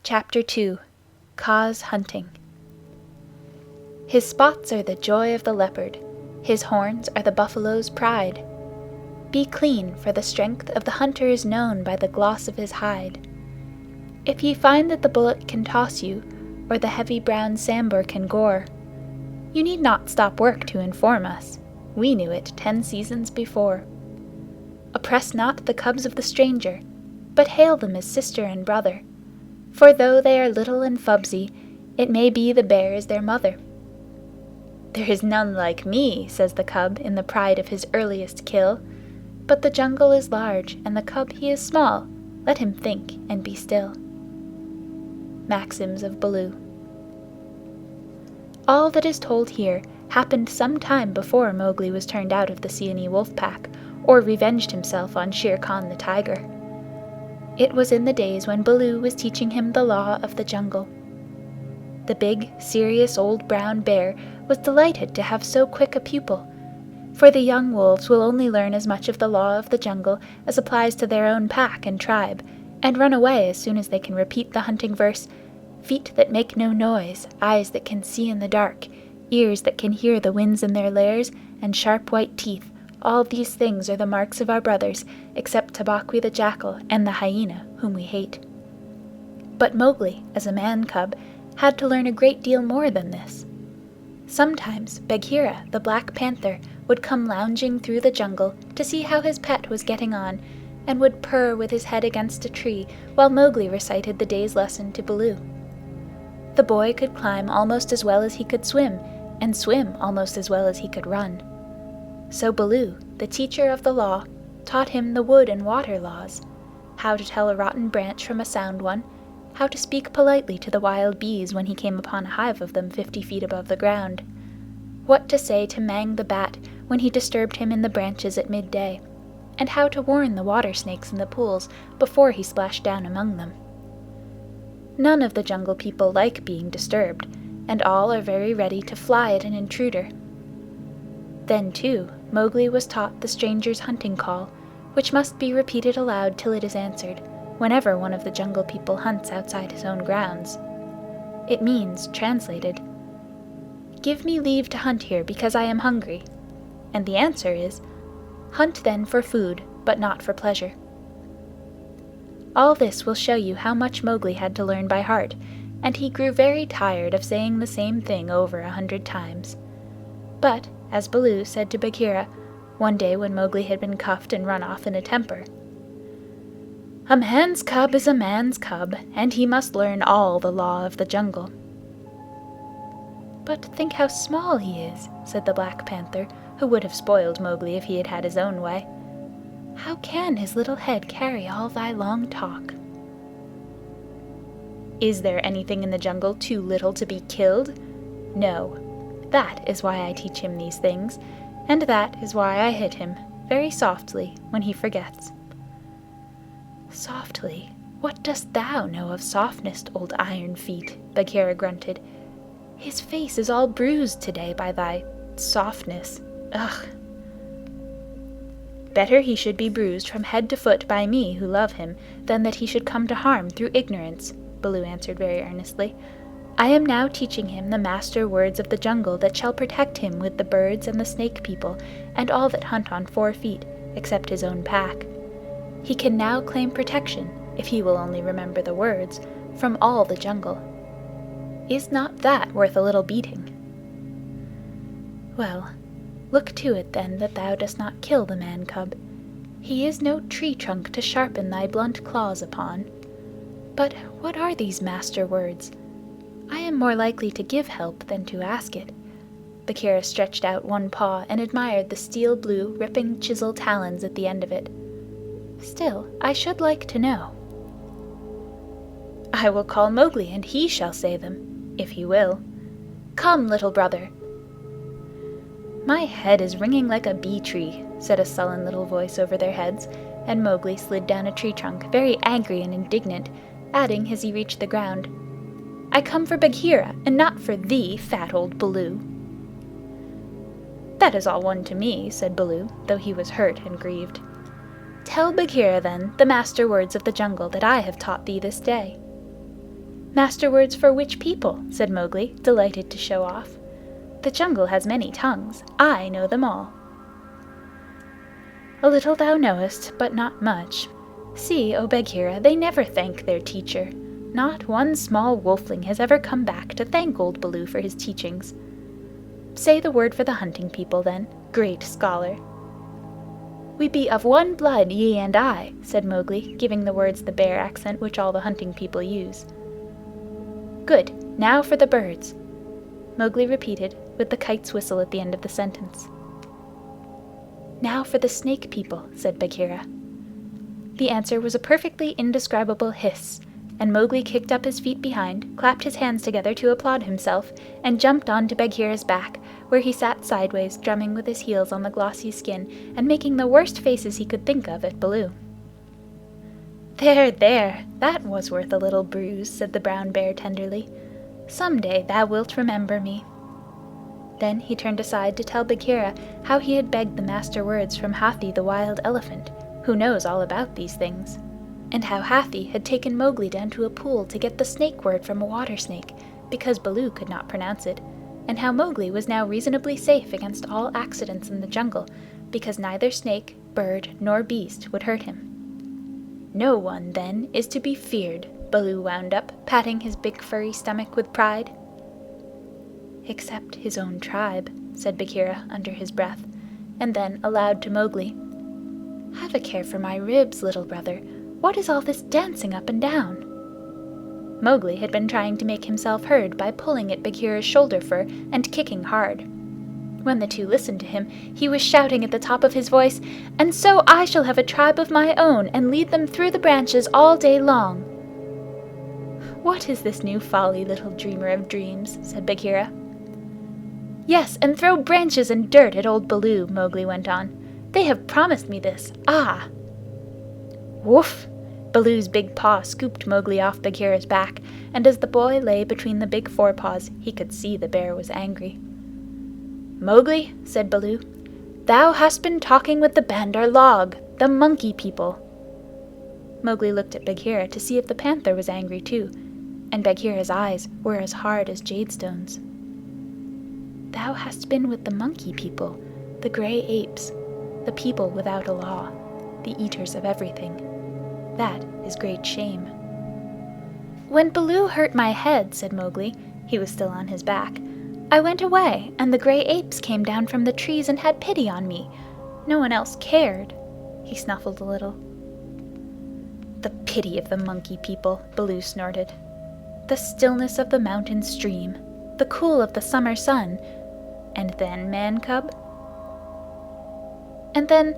Chapter 2. Kaa's Hunting. His spots are the joy of the leopard, his horns are the buffalo's pride. Be clean, for the strength of the hunter is known by the gloss of his hide. If ye find that the bullet can toss you, or the heavy brown sambur can gore, you need not stop work to inform us. We knew it 10 seasons before. Oppress not the cubs of the stranger, but hail them as sister and brother. For though they are little and fubsy, it may be the bear is their mother. There is none like me, says the cub in the pride of his earliest kill. But the jungle is large, and the cub he is small. Let him think and be still. Maxims of Baloo. All that is told here happened some time before Mowgli was turned out of the Seeonee wolf pack, or revenged himself on Shere Khan the tiger. It was in the days when Baloo was teaching him the law of the jungle. The big, serious old brown bear was delighted to have so quick a pupil, for the young wolves will only learn as much of the law of the jungle as applies to their own pack and tribe, and run away as soon as they can repeat the hunting verse, "Feet that make no noise, eyes that can see in the dark, ears that can hear the winds in their lairs, and sharp white teeth. All these things are the marks of our brothers, except Tabaqui the jackal and the hyena, whom we hate." But Mowgli, as a man cub, had to learn a great deal more than this. Sometimes Bagheera, the Black Panther, would come lounging through the jungle to see how his pet was getting on, and would purr with his head against a tree while Mowgli recited the day's lesson to Baloo. The boy could climb almost as well as he could swim, and swim almost as well as he could run. So Baloo, the teacher of the law, taught him the wood and water laws, how to tell a rotten branch from a sound one, how to speak politely to the wild bees when he came upon a hive of them 50 feet above the ground, what to say to Mang the bat when he disturbed him in the branches at midday, and how to warn the water snakes in the pools before he splashed down among them. None of the jungle people like being disturbed, and all are very ready to fly at an intruder. Then, too, Mowgli was taught the stranger's hunting call, which must be repeated aloud till it is answered, whenever one of the jungle people hunts outside his own grounds. It means, translated, "Give me leave to hunt here because I am hungry." And the answer is, "Hunt then for food, but not for pleasure." All this will show you how much Mowgli had to learn by heart, and he grew very tired of saying the same thing over 100 times. But, as Baloo said to Bagheera, one day when Mowgli had been cuffed and run off in a temper, "A man's cub is a man's cub, and he must learn all the law of the jungle." "But think how small he is," said the Black Panther, who would have spoiled Mowgli if he had had his own way. "How can his little head carry all thy long talk?" Is there anything in the jungle too little to be killed? No. That is why I teach him these things, and that is why I hit him, very softly, when he forgets. "Softly? What dost thou know of softness, old Iron Feet?" Bagheera grunted. "His face is all bruised today by thy softness. Ugh!" "Better he should be bruised from head to foot by me who love him, than that he should come to harm through ignorance," Baloo answered very earnestly. "I am now teaching him the master words of the jungle that shall protect him with the birds and the snake people, and all that hunt on 4 feet, except his own pack. He can now claim protection, if he will only remember the words, from all the jungle. Is not that worth a little beating? Well, look to it then that thou dost not kill the man-cub. He is no tree trunk to sharpen thy blunt claws upon. But what are these master words? I am more likely to give help than to ask it." Bagheera stretched out one paw and admired the steel-blue, ripping chisel talons at the end of it. "Still, I should like to know." "I will call Mowgli, and he shall say them, if he will. Come, little brother." "My head is ringing like a bee-tree," said a sullen little voice over their heads, and Mowgli slid down a tree trunk, very angry and indignant, adding as he reached the ground, "I come for Bagheera, and not for thee, fat old Baloo." "That is all one to me," said Baloo, though he was hurt and grieved. "Tell Bagheera, then, the master words of the jungle that I have taught thee this day." Master words for which people? Said Mowgli, delighted to show off. The jungle has many tongues. I know them all. A little thou knowest, but not much. See, O Bagheera, they never thank their teacher. Not one small wolfling has ever come back to thank old Baloo for his teachings. Say the word for the hunting people, then, great scholar. We be of one blood, ye and I, said Mowgli, giving the words the Bear accent which all the hunting people use. Good. Now for the birds, Mowgli repeated, with the kite's whistle at the end of the sentence. Now for the Snake people, said Bagheera. The answer was a perfectly indescribable hiss, and Mowgli kicked up his feet behind, clapped his hands together to applaud himself, and jumped on to Bagheera's back, where he sat sideways, drumming with his heels on the glossy skin, and making the worst faces he could think of at Baloo. There, there, that was worth a little bruise, said the brown bear tenderly. Some day thou wilt remember me. Then he turned aside to tell Bagheera how he had begged the master words from Hathi the wild elephant, who knows all about these things, and how Hathi had taken Mowgli down to a pool to get the snake word from a water snake, because Baloo could not pronounce it, and how Mowgli was now reasonably safe against all accidents in the jungle, because neither snake, bird, nor beast would hurt him. No one, then, is to be feared, Baloo wound up, patting his big furry stomach with pride. Except his own tribe, said Bagheera under his breath, and then aloud to Mowgli, Have a care for my ribs, little brother. What is all this dancing up and down? Mowgli had been trying to make himself heard by pulling at Bagheera's shoulder fur and kicking hard. When the two listened to him, he was shouting at the top of his voice, And so I shall have a tribe of my own, and lead them through the branches all day long. What is this new folly, little dreamer of dreams? Said Bagheera. Yes, and throw branches and dirt at old Baloo, Mowgli went on. They have promised me this. Ah! Woof! Baloo's big paw scooped Mowgli off Bagheera's back, and as the boy lay between the big forepaws, he could see the bear was angry. Mowgli, said Baloo, thou hast been talking with the Bandar log, the monkey people. Mowgli looked at Bagheera to see if the panther was angry too, and Bagheera's eyes were as hard as jadestones. Thou hast been with the monkey people, the gray apes, the people without a law, the eaters of everything. That is great shame. When Baloo hurt my head, said Mowgli, he was still on his back, I went away, and the gray apes came down from the trees and had pity on me. No one else cared. He snuffled a little. The pity of the monkey people, Baloo snorted. The stillness of the mountain stream, the cool of the summer sun. And then, man-cub? And then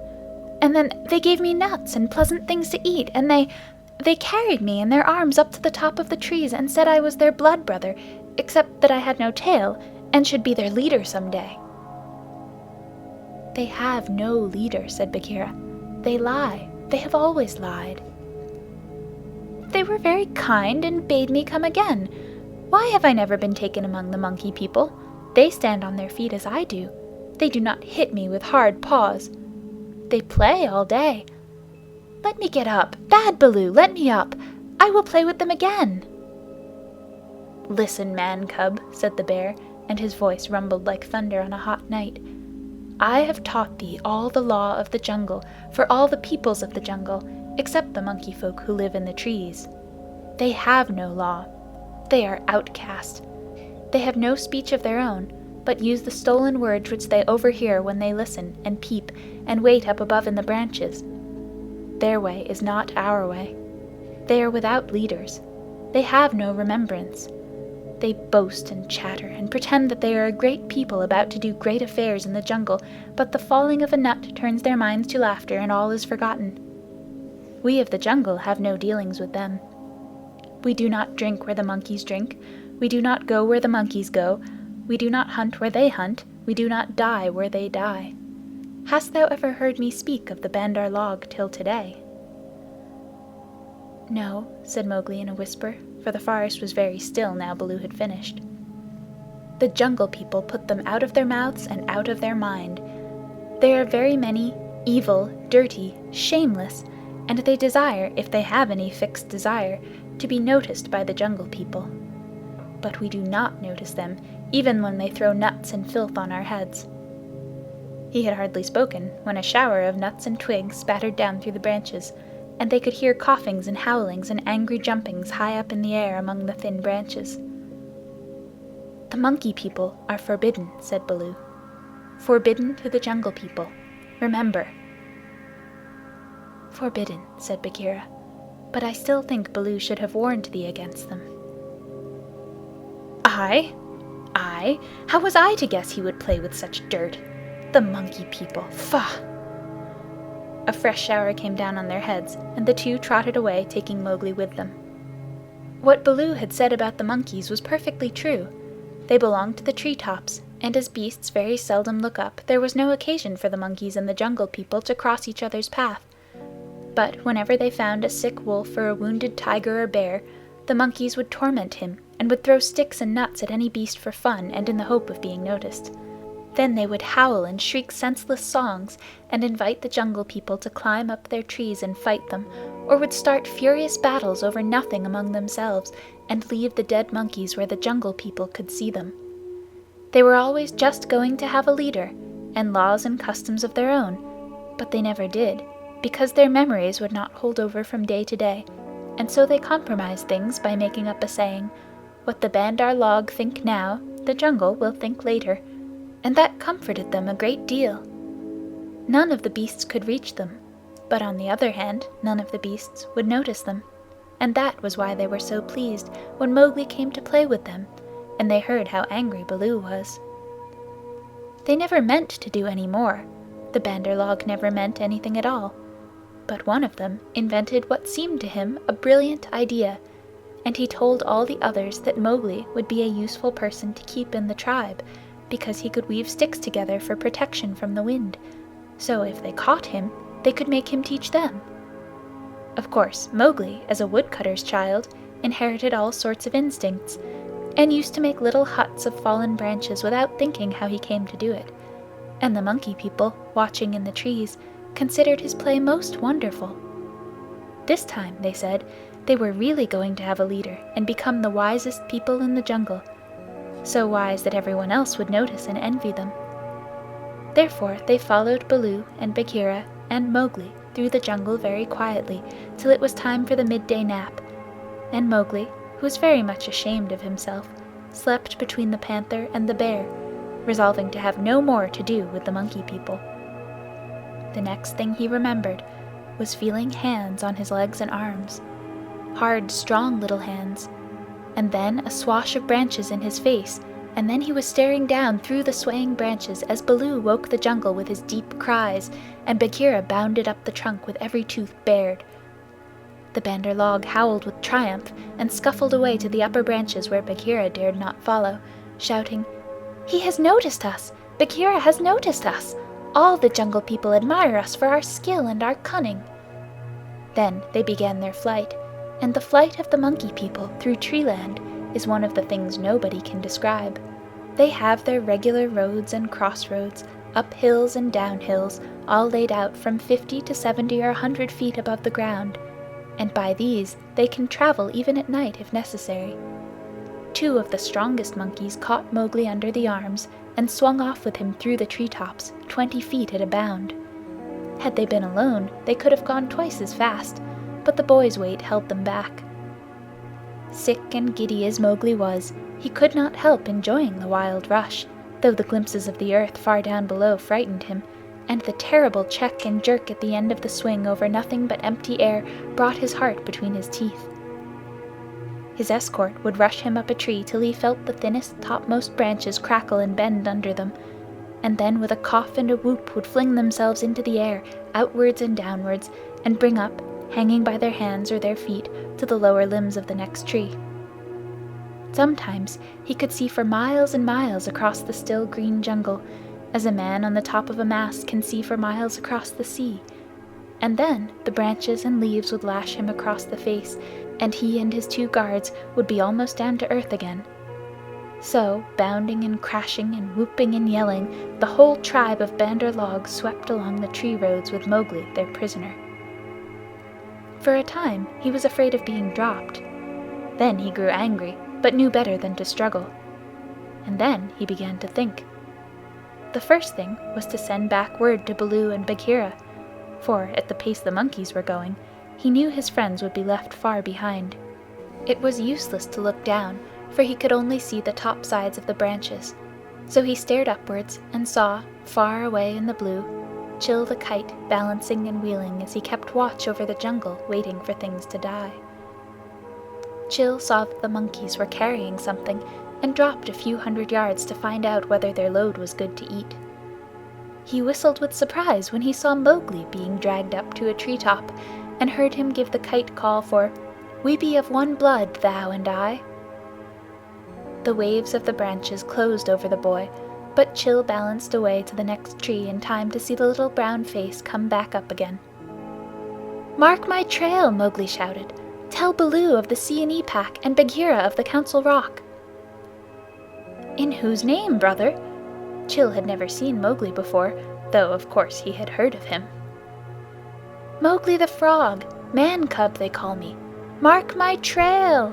they gave me nuts and pleasant things to eat, and they carried me in their arms up to the top of the trees and said I was their blood brother, except that I had no tail, and should be their leader some day. They have no leader, said Bagheera. They lie. They have always lied. They were very kind and bade me come again. Why have I never been taken among the monkey people? They stand on their feet as I do. They do not hit me with hard paws. They play all day. Let me get up. Bad Baloo, let me up. I will play with them again. Listen, man-cub, said the bear, and his voice rumbled like thunder on a hot night. I have taught thee all the law of the jungle for all the peoples of the jungle, except the monkey folk who live in the trees. They have no law. They are outcast. They have no speech of their own, but use the stolen words which they overhear when they listen and peep and wait up above in the branches. Their way is not our way. They are without leaders. They have no remembrance. They boast and chatter and pretend that they are a great people about to do great affairs in the jungle, but the falling of a nut turns their minds to laughter and all is forgotten. We of the jungle have no dealings with them. We do not drink where the monkeys drink. We do not go where the monkeys go. We do not hunt where they hunt. We do not die where they die. Hast thou ever heard me speak of the Bandar log till today? No, said Mowgli in a whisper, for the forest was very still now Baloo had finished. The jungle people put them out of their mouths and out of their mind. They are very many, evil, dirty, shameless, and they desire, if they have any fixed desire, to be noticed by the Jungle People. But we do not notice them, even when they throw nuts and filth on our heads." He had hardly spoken when a shower of nuts and twigs spattered down through the branches, and they could hear coughings and howlings and angry jumpings high up in the air among the thin branches. "The Monkey People are forbidden," said Baloo. "Forbidden to the Jungle People. Remember." "Forbidden," said Bagheera. "But I still think Baloo should have warned thee against them." "I? I? How was I to guess he would play with such dirt? The Monkey People! Faugh!" A fresh shower came down on their heads, and the two trotted away, taking Mowgli with them. What Baloo had said about the monkeys was perfectly true. They belonged to the tree-tops, and as beasts very seldom look up, there was no occasion for the monkeys and the Jungle People to cross each other's path. But whenever they found a sick wolf or a wounded tiger or bear, the monkeys would torment him, and would throw sticks and nuts at any beast for fun and in the hope of being noticed. Then they would howl and shriek senseless songs, and invite the Jungle People to climb up their trees and fight them, or would start furious battles over nothing among themselves, and leave the dead monkeys where the Jungle People could see them. They were always just going to have a leader, and laws and customs of their own, but they never did, because their memories would not hold over from day to day, and so they compromised things by making up a saying, "What the Bandar log think now, the jungle will think later," and that comforted them a great deal. None of the beasts could reach them, but on the other hand, none of the beasts would notice them, and that was why they were so pleased when Mowgli came to play with them, and they heard how angry Baloo was. They never meant to do any more. The Bandar log never meant anything at all. But one of them invented what seemed to him a brilliant idea, and he told all the others that Mowgli would be a useful person to keep in the tribe, because he could weave sticks together for protection from the wind, so if they caught him, they could make him teach them. Of course, Mowgli, as a woodcutter's child, inherited all sorts of instincts, and used to make little huts of fallen branches without thinking how he came to do it, and the Monkey People, watching in the trees, considered his play most wonderful. This time, they said, they were really going to have a leader and become the wisest people in the jungle, so wise that everyone else would notice and envy them. Therefore they followed Baloo and Bagheera and Mowgli through the jungle very quietly till it was time for the midday nap, and Mowgli, who was very much ashamed of himself, slept between the panther and the bear, resolving to have no more to do with the Monkey People. The next thing he remembered was feeling hands on his legs and arms, hard, strong little hands, and then a swash of branches in his face, and then he was staring down through the swaying branches as Baloo woke the jungle with his deep cries, and Bagheera bounded up the trunk with every tooth bared. The Bandar log howled with triumph and scuffled away to the upper branches where Bagheera dared not follow, shouting, "He has noticed us! Bagheera has noticed us! All the Jungle People admire us for our skill and our cunning." Then they began their flight, and the flight of the Monkey People through Treeland is one of the things nobody can describe. They have their regular roads and crossroads, up hills and down hills, all laid out from 50 to 70 or 100 feet above the ground, and by these they can travel even at night if necessary. Two of the strongest monkeys caught Mowgli under the arms and swung off with him through the treetops, 20 feet at a bound. Had they been alone, they could have gone twice as fast, but the boy's weight held them back. Sick and giddy as Mowgli was, he could not help enjoying the wild rush, though the glimpses of the earth far down below frightened him, and the terrible check and jerk at the end of the swing over nothing but empty air brought his heart between his teeth. His escort would rush him up a tree till he felt the thinnest topmost branches crackle and bend under them, and then with a cough and a whoop would fling themselves into the air, outwards and downwards, and bring up, hanging by their hands or their feet, to the lower limbs of the next tree. Sometimes he could see for miles and miles across the still green jungle, as a man on the top of a mast can see for miles across the sea, and then the branches and leaves would lash him across the face, and he and his two guards would be almost down to earth again. So, bounding and crashing and whooping and yelling, the whole tribe of Bandar log swept along the tree roads with Mowgli their prisoner. For a time he was afraid of being dropped, Then he grew angry, but knew better than to struggle. And then he began to think. The first thing was to send back word to Baloo and Bagheera, for, at the pace the monkeys were going, he knew his friends would be left far behind. It was useless to look down, for he could only see the top sides of the branches, so he stared upwards and saw, far away in the blue, Chil the kite balancing and wheeling as he kept watch over the jungle, waiting for things to die. Chil saw that the monkeys were carrying something and dropped a few 100 yards to find out whether their load was good to eat. He whistled with surprise when he saw Mowgli being dragged up to a treetop, and heard him give the kite call for, "We be of one blood, thou and I." The waves of the branches closed over the boy, but Chil balanced away to the next tree in time to see the little brown face come back up again. "Mark my trail!" Mowgli shouted. "Tell Baloo of the Seeonee pack and Bagheera of the Council Rock." "In whose name, brother?" Chil had never seen Mowgli before, though of course he had heard of him. "Mowgli the Frog, Man Cub they call me. Mark my trail!"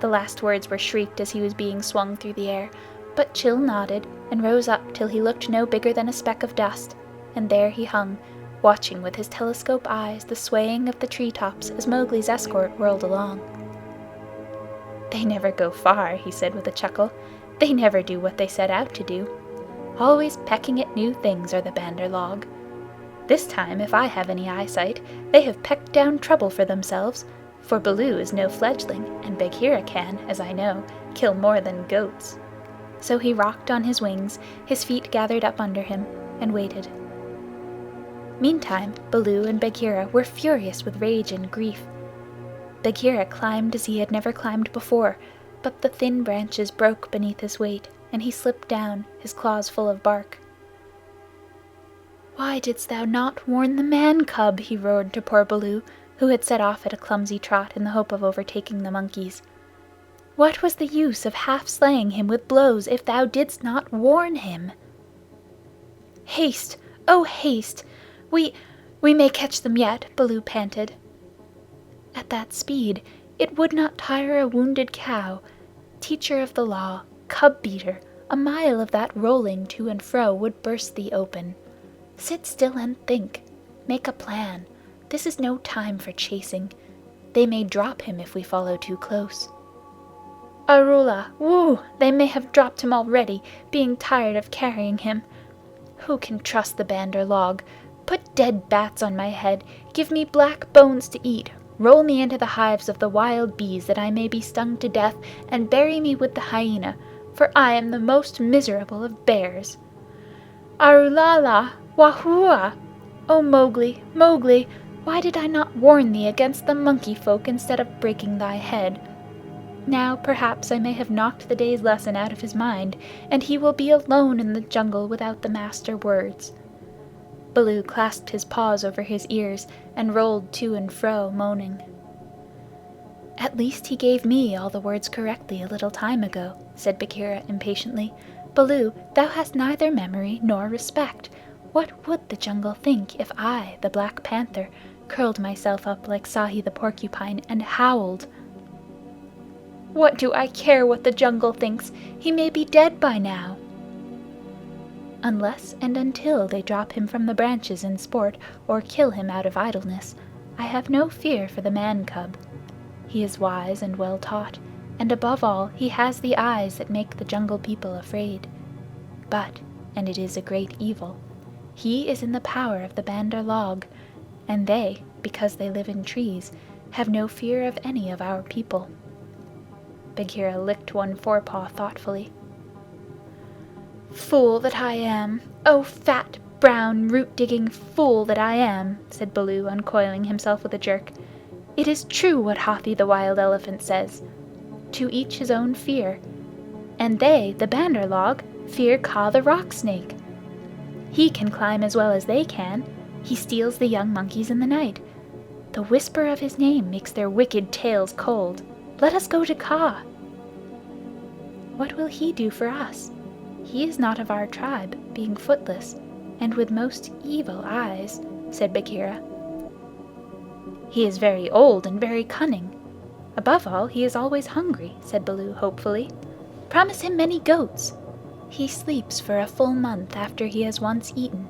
The last words were shrieked as he was being swung through the air, but Chil nodded and rose up till he looked no bigger than a speck of dust, and there he hung, watching with his telescope eyes the swaying of the treetops as Mowgli's escort whirled along. "They never go far," he said with a chuckle. "They never do what they set out to do. Always pecking at new things are the Bandar log. This time, if I have any eyesight, they have pecked down trouble for themselves, for Baloo is no fledgling, and Bagheera can, as I know, kill more than goats." So he rocked on his wings, his feet gathered up under him, and waited. Meantime, Baloo and Bagheera were furious with rage and grief. Bagheera climbed as he had never climbed before, but the thin branches broke beneath his weight, and he slipped down, his claws full of bark. "Why didst thou not warn the Man Cub?" he roared to poor Baloo, who had set off at a clumsy trot in the hope of overtaking the monkeys. "What was the use of half slaying him with blows if thou didst not warn him?" "Haste! Oh, haste! We may catch them yet," Baloo panted. At that speed, it would not tire a wounded cow. Teacher of the law, cub-beater, a mile of that rolling to and fro would burst thee open. Sit still and think. Make a plan. This is no time for chasing. They may drop him if we follow too close. "Arula! Woo! They may have dropped him already, being tired of carrying him. Who can trust the Bandar log? Put dead bats on my head. Give me black bones to eat. Roll me into the hives of the wild bees that I may be stung to death, and bury me with the hyena, for I am the most miserable of bears. Arulala! Wahua! O Mowgli, Mowgli, why did I not warn thee against the monkey folk instead of breaking thy head? Now perhaps I may have knocked the day's lesson out of his mind, and he will be alone in the jungle without the master words." Baloo clasped his paws over his ears and rolled to and fro, moaning. "At least he gave me all the words correctly a little time ago," said Bagheera impatiently. "Baloo, thou hast neither memory nor respect. What would the jungle think if I, the Black Panther, curled myself up like Sahi the Porcupine and howled?" "What do I care what the jungle thinks? He may be dead by now." "Unless and until they drop him from the branches in sport, or kill him out of idleness, I have no fear for the Man Cub. He is wise and well taught, and above all he has the eyes that make the jungle people afraid. But, and it is a great evil, he is in the power of the Bandar log, and they, because they live in trees, have no fear of any of our people." Bagheera licked one forepaw thoughtfully. "Fool that I am! Oh, fat, brown, root-digging fool that I am!" said Baloo, uncoiling himself with a jerk. "It is true what Hathi the Wild Elephant says. To each his own fear. And they, the Bandar log, fear Kaa the Rock Snake. He can climb as well as they can. He steals the young monkeys in the night. The whisper of his name makes their wicked tails cold. Let us go to Kaa." "What will he do for us? He is not of our tribe, being footless, and with most evil eyes," said Bagheera. "He is very old and very cunning." Above all, he is always hungry, said Baloo hopefully. Promise him many goats. He sleeps for a full month after he has once eaten.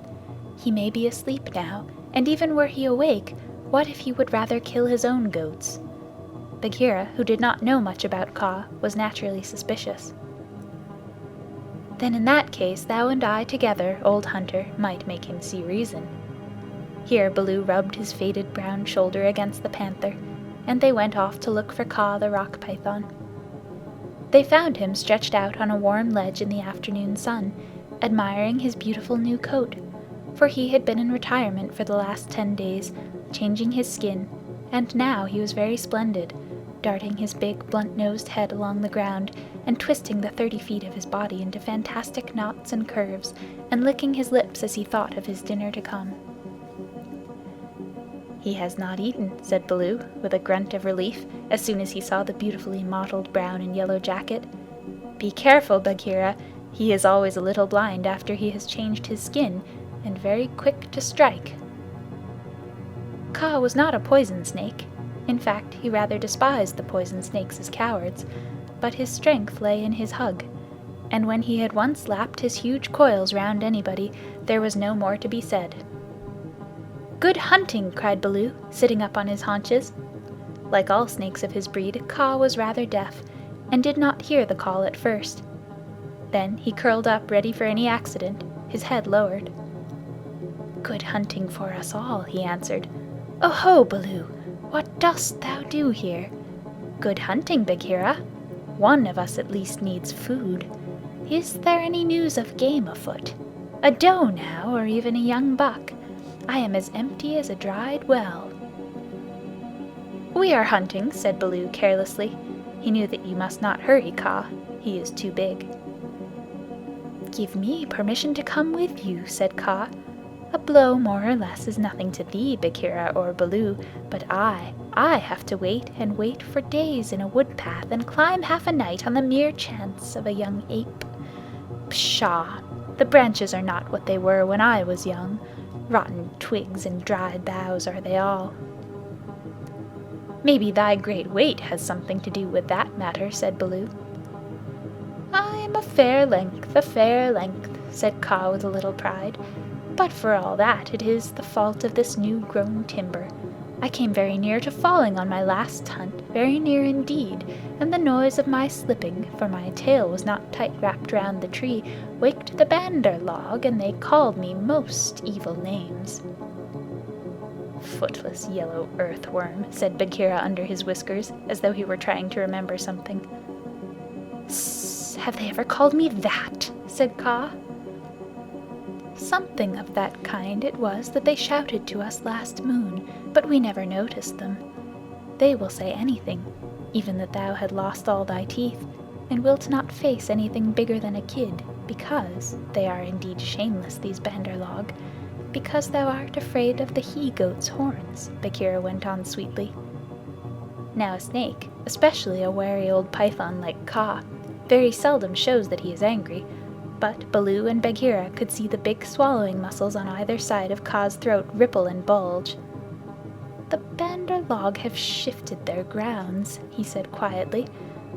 He may be asleep now, and even were he awake, what if he would rather kill his own goats? Bagheera, who did not know much about Kaa, was naturally suspicious. Then in that case thou and I together, old hunter, might make him see reason. Here Baloo rubbed his faded brown shoulder against the panther, and they went off to look for Kaa the rock python. They found him stretched out on a warm ledge in the afternoon sun, admiring his beautiful new coat, for he had been in retirement for the last 10 days, changing his skin, and now he was very splendid, darting his big blunt-nosed head along the ground and twisting the 30 feet of his body into fantastic knots and curves, and licking his lips as he thought of his dinner to come. He has not eaten, said Baloo, with a grunt of relief, as soon as he saw the beautifully mottled brown and yellow jacket. Be careful, Bagheera. He is always a little blind after he has changed his skin, and very quick to strike. Kaa was not a poison snake. In fact, he rather despised the poison snakes as cowards, but his strength lay in his hug, and when he had once lapped his huge coils round anybody, there was no more to be said. Good hunting, cried Baloo, sitting up on his haunches. Like all snakes of his breed, Kaa was rather deaf, and did not hear the call at first. Then he curled up ready for any accident, his head lowered. Good hunting for us all, he answered. Oh-ho, Baloo, what dost thou do here? Good hunting, Bagheera. One of us at least needs food. Is there any news of game afoot? A doe now, or even a young buck? I am as empty as a dried well. We are hunting, said Baloo carelessly. He knew that you must not hurry Kaa. He is too big. Give me permission to come with you, said Kaa. A blow more or less is nothing to thee, Bagheera or Baloo, but I have to wait and wait for days in a wood path and climb half a night on the mere chance of a young ape. Pshaw! The branches are not what they were when I was young. Rotten twigs and dried boughs are they all. Maybe thy great weight has something to do with that matter, said Baloo. I am a fair length, said Kaa with a little pride. But for all that, it is the fault of this new-grown timber. I came very near to falling on my last hunt, very near indeed, and the noise of my slipping, for my tail was not tight wrapped round the tree, waked the Bandar log, and they called me most evil names. Footless yellow earthworm, said Bagheera under his whiskers, as though he were trying to remember something. Have they ever called me that? Said Kaa. Something of that kind it was that they shouted to us last moon, but we never noticed them. They will say anything, even that thou had lost all thy teeth, and wilt not face anything bigger than a kid, because they are indeed shameless, these Bandar log, because thou art afraid of the he-goat's horns, Bagheera went on sweetly. Now a snake, especially a wary old python like Kaa, very seldom shows that he is angry, but Baloo and Bagheera could see the big swallowing muscles on either side of Kaa's throat ripple and bulge. The Bandar log have shifted their grounds, he said quietly.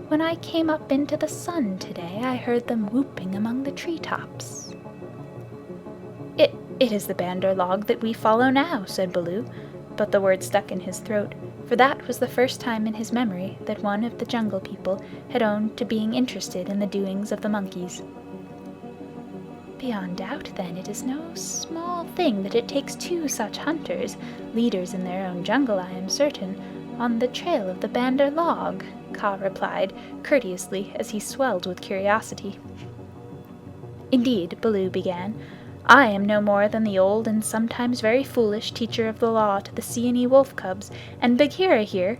When I came up into the sun today, I heard them whooping among the treetops. It is the Bandar log that we follow now, said Baloo, but the word stuck in his throat, for that was the first time in his memory that one of the Jungle People had owned to being interested in the doings of the monkeys. Beyond doubt, then, it is no small thing that it takes 2 such hunters, leaders in their own jungle, I am certain, on the trail of the Bandar log, Kaa replied, courteously, as he swelled with curiosity. Indeed, Baloo began, I am no more than the old and sometimes very foolish teacher of the law to the Seeonee wolf cubs, and Bagheera here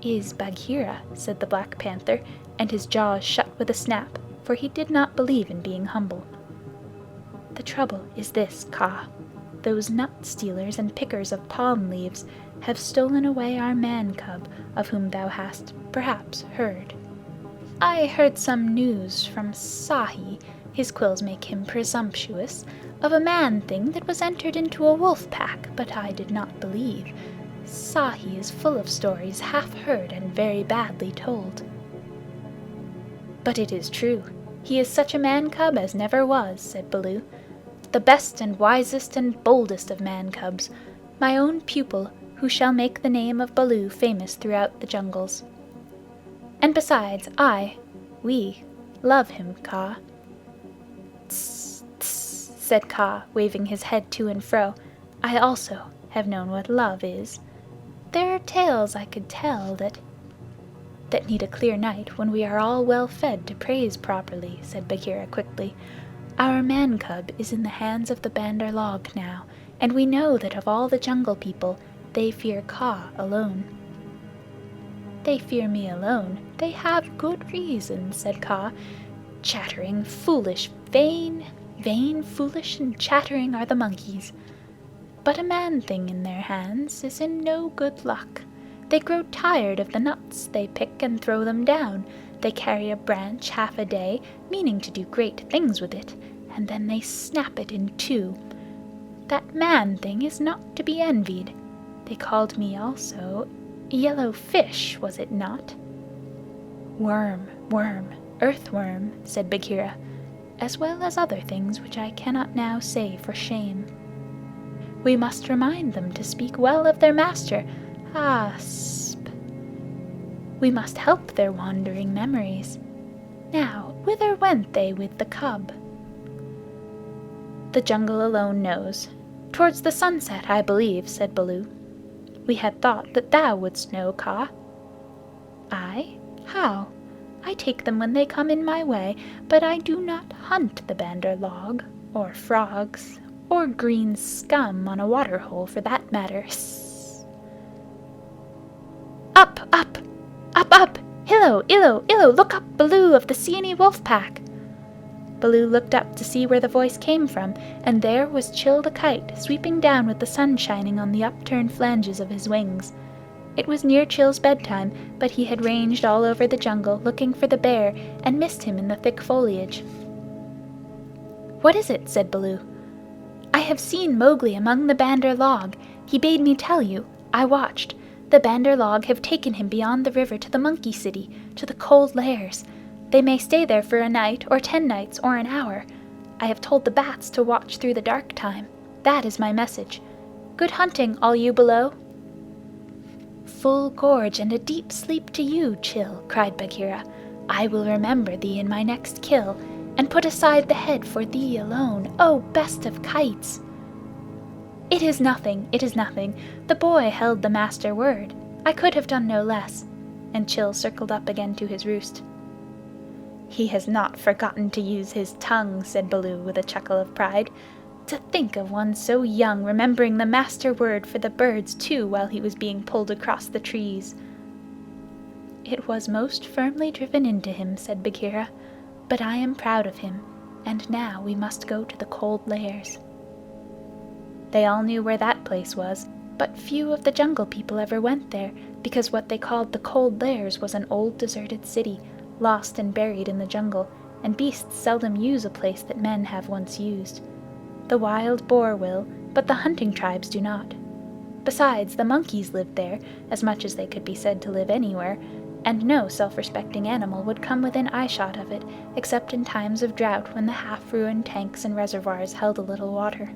is Bagheera, said the Black Panther, and his jaws shut with a snap, for he did not believe in being humble. The trouble is this, Kaa. Those nut-stealers and pickers of palm leaves have stolen away our man-cub, of whom thou hast, perhaps, heard. I heard some news from Sahi, his quills make him presumptuous, of a man-thing that was entered into a wolf-pack, but I did not believe. Sahi is full of stories half heard and very badly told." "But it is true. He is such a man-cub as never was," said Baloo. "The best and wisest and boldest of man-cubs, my own pupil, who shall make the name of Baloo famous throughout the jungles. And besides, we love him, Kaa." "Tss, tss," said Kaa, waving his head to and fro. "I also have known what love is. There are tales I could tell that need a clear night when we are all well fed to praise properly," said Bagheera quickly. "Our man-cub is in the hands of the Bandar log now, and we know that of all the Jungle People they fear Kaa alone." "They fear me alone. They have good reason," said Kaa. "Chattering, foolish, vain, foolish, and chattering are the monkeys. But a man-thing in their hands is in no good luck. They grow tired of the nuts they pick and throw them down. They carry a branch half a day, meaning to do great things with it, and then they snap it in two. That man-thing is not to be envied. They called me also Yellow Fish, was it not?" "Worm, earthworm," said Bagheera, "as well as other things which I cannot now say for shame. We must remind them to speak well of their master. We must help their wandering memories. Now, whither went they with the cub?" "The jungle alone knows. Towards the sunset, I believe," said Baloo. "We had thought that thou wouldst know, Kaa." "I? How? I take them when they come in my way, but I do not hunt the Bandar log, or frogs, or green scum on a water-hole for that matter. Hss! Up, up! Up, up! Hillo, illo, illo! Look up, Baloo of the Seeonee Wolf Pack!" Baloo looked up to see where the voice came from, and there was Chil the Kite sweeping down with the sun shining on the upturned flanges of his wings. It was near Chil's bedtime, but he had ranged all over the jungle looking for the bear and missed him in the thick foliage. "What is it?" said Baloo. "I have seen Mowgli among the Bandar log. He bade me tell you. I watched. The Bandar log have taken him beyond the river to the Monkey City, to the Cold Lairs. They may stay there for a night, or 10 nights, or an hour. I have told the bats to watch through the dark time. That is my message. Good hunting, all you below." "Full gorge and a deep sleep to you, Chil," cried Bagheera. "I will remember thee in my next kill, and put aside the head for thee alone, O best of kites!" "It is nothing, it is nothing. The boy held the master word. I could have done no less." And Chil circled up again to his roost. "He has not forgotten to use his tongue," said Baloo with a chuckle of pride. "To think of one so young remembering the master word for the birds too while he was being pulled across the trees." "It was most firmly driven into him," said Bagheera. "But I am proud of him, and now we must go to the Cold Lairs." They all knew where that place was, but few of the Jungle People ever went there, because what they called the Cold Lairs was an old deserted city, lost and buried in the jungle, and beasts seldom use a place that men have once used. The wild boar will, but the hunting tribes do not. Besides, the monkeys lived there, as much as they could be said to live anywhere, and no self-respecting animal would come within eyeshot of it, except in times of drought when the half-ruined tanks and reservoirs held a little water.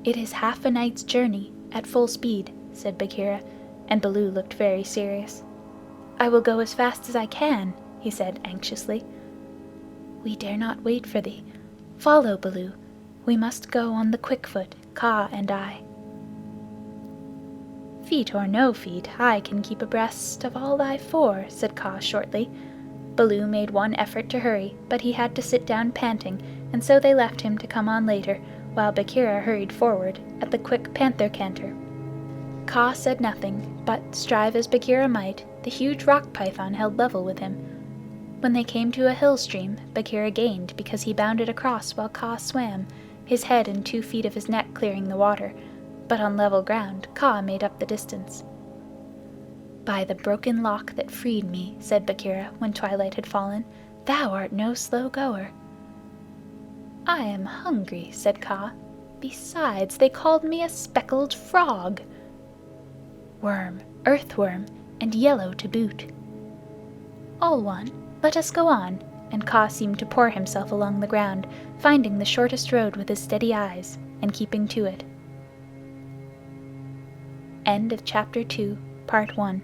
"It is half a night's journey, at full speed," said Bagheera, and Baloo looked very serious. "I will go as fast as I can," he said anxiously. "We dare not wait for thee. Follow, Baloo. We must go on the quick foot, Kaa and I." "Feet or no feet, I can keep abreast of all thy four," said Kaa shortly. Baloo made one effort to hurry, but he had to sit down panting, and so they left him to come on later, while Bagheera hurried forward at the quick panther canter. Kaa said nothing, but, strive as Bagheera might, the huge rock python held level with him. When they came to a hill stream, Bagheera gained because he bounded across while Kaa swam, his head and 2 feet of his neck clearing the water, but on level ground Kaa made up the distance. "By the broken lock that freed me," said Bagheera when twilight had fallen, "thou art no slow goer." "I am hungry," said Kaa. "Besides, they called me a speckled frog." worm, earthworm, and yellow to boot. All one, let us go on, and Kaa seemed to pour himself along the ground, finding the shortest road with his steady eyes, and keeping to it. End of Chapter 2, Part 1.